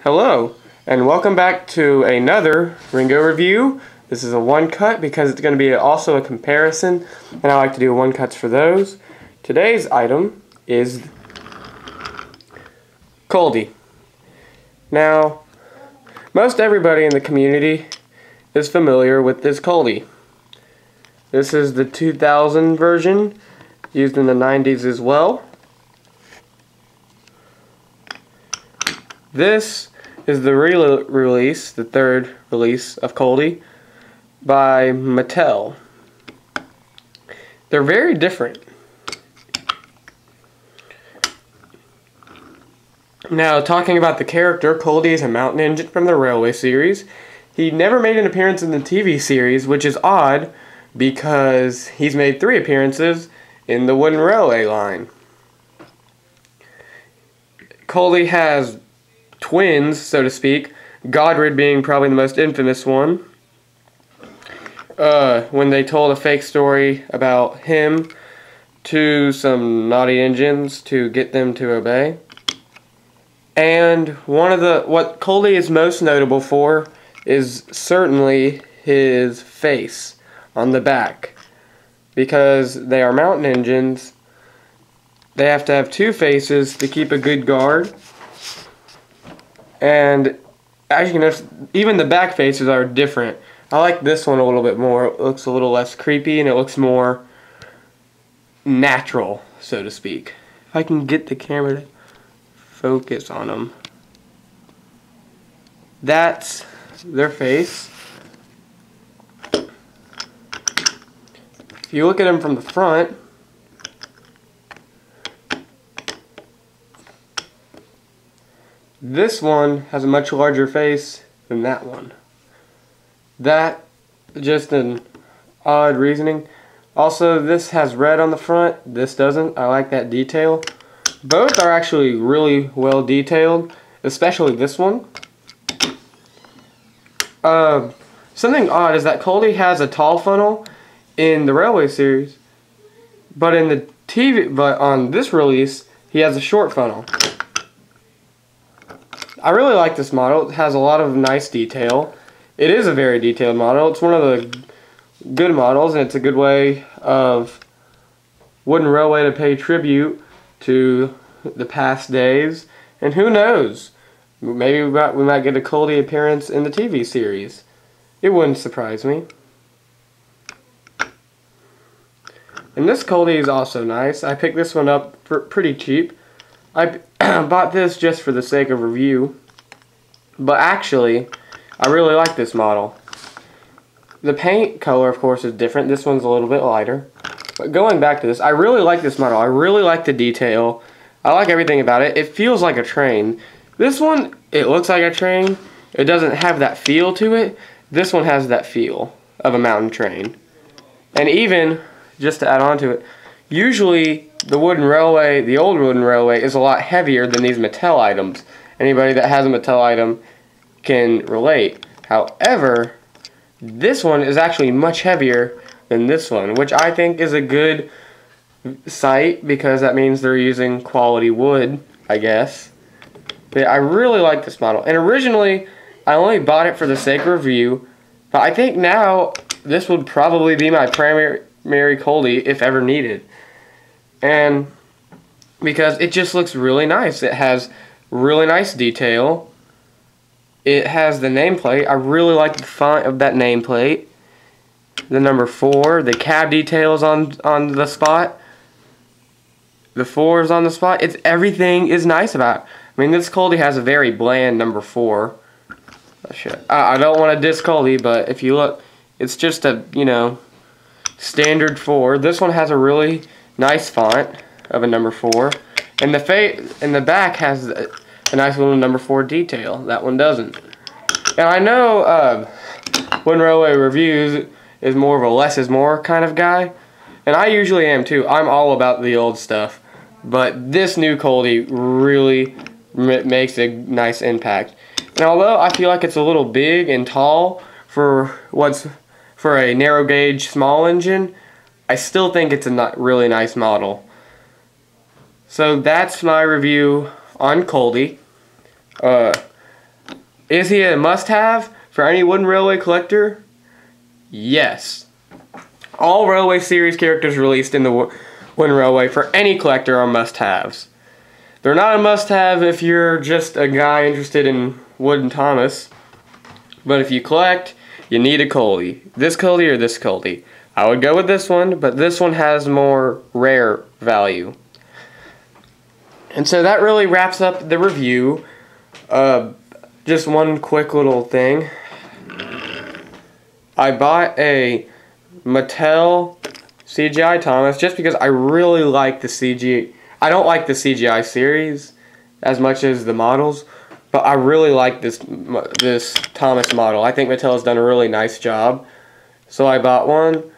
Hello, and welcome back to another Ringo review. This is a one-cut because it's going to be also a comparison, and I like to do one-cuts for those. Today's item is Culdee. Now, most everybody in the community is familiar with this Culdee. This is the 2000 version, used in the 90s as well. This is the re-release, the third release of Culdee by Mattel. They're very different. Now, talking about the character, Culdee is a mountain engine from the Railway series. He never made an appearance in the TV series, which is odd because he's made 3 appearances in the Wooden Railway line. Culdee has twins, so to speak, Godred being probably the most infamous one. When they told a fake story about him to some naughty engines to get them to obey. And what Culdee is most notable for is certainly his face on the back. Because they are mountain engines, they have to have 2 faces to keep a good guard. And as you can notice, even the back faces are different. I like this one a little bit more. It looks a little less creepy and it looks more natural, so to speak. If I can get the camera to focus on them. That's their face. If you look at them from the front, this one has a much larger face than that one. That, just an odd reasoning. Also, this has red on the front. This doesn't. I like that detail. Both are actually really well detailed, especially this one. Something odd is that Culdee has a tall funnel in the Railway series, but on this release, he has a short funnel. I really like this model. It has a lot of nice detail. It is a very detailed model. It's one of the good models, and it's a good way of Wooden Railway to pay tribute to the past days. And who knows? Maybe we might get a Culdee appearance in the TV series. It wouldn't surprise me. And this Culdee is also nice. I picked this one up for pretty cheap. I bought this just for the sake of review, but actually, I really like this model. The paint color, of course, is different. This one's a little bit lighter. But going back to this, I really like this model. I really like the detail. I like everything about it. It feels like a train. This one, it looks like a train. It doesn't have that feel to it. This one has that feel of a mountain train. And even, just to add on to it, usually the Wooden Railway, the old Wooden Railway, is a lot heavier than these Mattel items. Anybody that has a Mattel item can relate. However, this one is actually much heavier than this one, which I think is a good sight because that means they're using quality wood, I guess. But I really like this model. And originally, I only bought it for the sake of review, but I think now this would probably be my primary Culdee if ever needed. And because it just looks really nice. It has really nice detail. It has the nameplate. I really like the font of that nameplate. The number 4, the cab details on the spot. The 4 is on the spot. Everything is nice about it. I mean, this Culdee has a very bland number 4. I don't want to diss Culdee, but if you look, it's just a, standard 4. This one has a really nice font of a number 4, and the back has a nice little number 4 detail. That one doesn't. And I know Wooden Railway Reviews is more of a less is more kind of guy, and I usually am too. I'm all about the old stuff, but this new Culdee really makes a nice impact. And although I feel like it's a little big and tall for a narrow gauge small engine, I still think it's a really nice model. So that's my review on Culdee. Is he a must-have for any wooden railway collector? Yes. All Railway Series characters released in the Wooden Railway for any collector are must-haves. They're not a must-have if you're just a guy interested in Wooden Thomas, but if you collect, you need a Culdee. This Culdee or this Culdee. I would go with this one, but this one has more rare value. And so that really wraps up the review. Just one quick little thing. I bought a Mattel CGI Thomas just because I really like the CGI. I don't like the CGI series as much as the models, but I really like this Thomas model. I think Mattel has done a really nice job. So I bought one,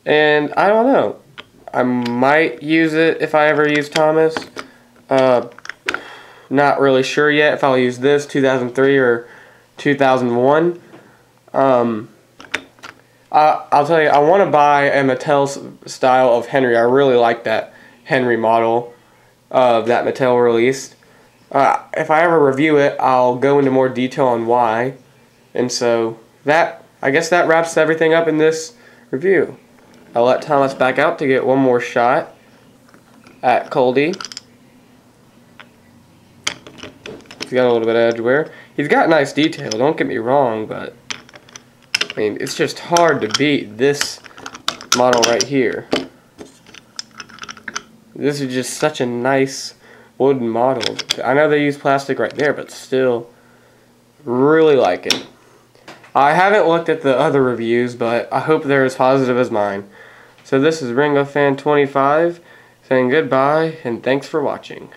and I don't know. I might use it if I ever use Thomas. Not really sure yet if I'll use this 2003 or 2001. I'll tell you, I want to buy a Mattel style of Henry. I really like that Henry model that Mattel released. If I ever review it, I'll go into more detail on why. And so I guess that wraps everything up in this review. I'll let Thomas back out to get one more shot at Culdee. He's got a little bit of edge wear. He's got nice detail, don't get me wrong, but I mean, it's just hard to beat this model right here. This is just such a nice wooden model. I know they use plastic right there, but still, really like it. I haven't looked at the other reviews, but I hope they're as positive as mine. So this is Ringo Fan 25 saying goodbye, and thanks for watching.